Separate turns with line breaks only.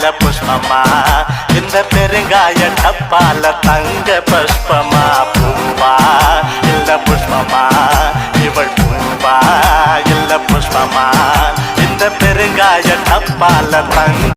இல்ல புஷ்பமா இந்த பெருங்காய டப்பால தங்க புஷ்பமா பூவா இல்ல புஷ்பமா இவள் பூவா இல்ல புஷ்பமா இந்த பெருங்காய டப்பால தங்க